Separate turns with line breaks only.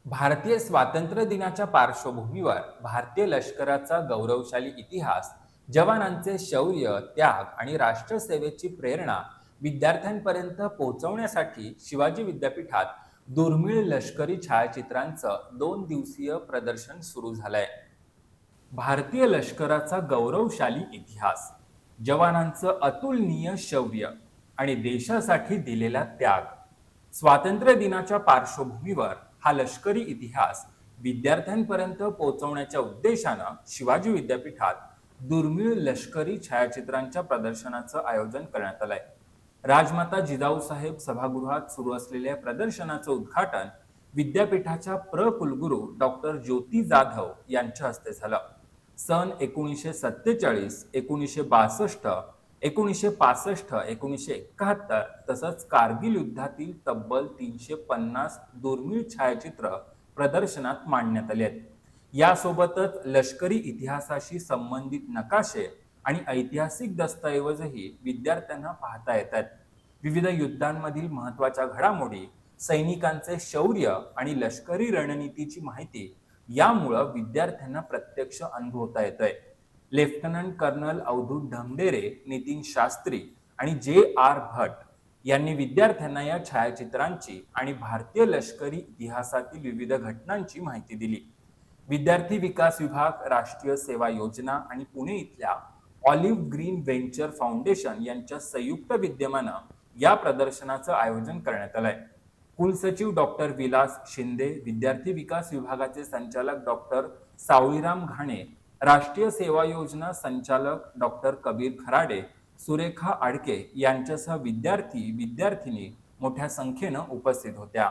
भारतीय स्वातंत्र्य दिनाच्या पार्श्वभूमीवर भारतीय लष्कराचा गौरवशाली इतिहास, जवानांचे शौर्य, त्याग आणि राष्ट्रसेवेची प्रेरणा विद्यार्थ्यांपर्यंत पोहोचवण्यासाठी शिवाजी विद्यापीठात दुर्मिळ लष्करी छायाचित्रांचं 2 दिवसीय प्रदर्शन सुरू झालंय. भारतीय लष्कराचा गौरवशाली इतिहास, जवानांचं अतुलनीय शौर्य आणि देशासाठी दिलेला त्याग. स्वातंत्र्य दिनाच्या पार्श्वभूमीवर हा लष्करी इतिहास विद्यार्थ्यांपर्यंत पोहोचवण्याच्या उद्देशानं शिवाजी विद्यापीठात दुर्मिळ लष्करी छायाचित्रांच्या प्रदर्शनाचं आयोजन करण्यात आलंय. राजमाता जिजाऊ साहेब सभागृहात सुरू असलेल्या प्रदर्शनाचं उद्घाटन विद्यापीठाच्या कुलगुरू डॉक्टर ज्योती जाधव यांच्या हस्ते झालं. सन 1947, 1962, 1965, 1971 तसंच कारगिल युद्धातील तब्बल 350 दुर्मिळ छायाचित्र प्रदर्शनात मांडण्यात आले आहेत. यासोबतच लष्करी इतिहासाशी संबंधित नकाशे आणि ऐतिहासिक दस्तऐवजही विद्यार्थ्यांना पाहता येतात. विविध युद्धांमधील महत्त्वाच्या घडामोडी, सैनिकांचे शौर्य आणि लष्करी रणनीतीची माहिती यामुळं विद्यार्थ्यांना प्रत्यक्ष अनुभवता येतंय. लेफ्टनंट कर्नल अवधूत ढमढेरे, नितीन शास्त्री आणि जे.आर. भट यांनी विद्यार्थ्यांना या छायाचित्रांची आणि भारतीय लष्करी इतिहासातील विविध घटनांची माहिती दिली. विद्यार्थी विकास विभाग, राष्ट्रीय सेवा योजना आणि पुणे इथल्या ऑलिव्ह ग्रीन व्हेंचर फाउंडेशन यांच्या संयुक्त विद्यमानं या प्रदर्शनाचं आयोजन करण्यात आलंय. कुलसचिव डॉक्टर विलास शिंदे, विद्यार्थी विकास विभागाचे संचालक डॉक्टर सावळीराम घाणे, राष्ट्रीय सेवा योजना संचालक डॉक्टर कबीर खराडे, सुरेखा आडके यांच्यासह विद्यार्थी विद्यार्थिनी मोठ्या संख्येनं उपस्थित होत्या.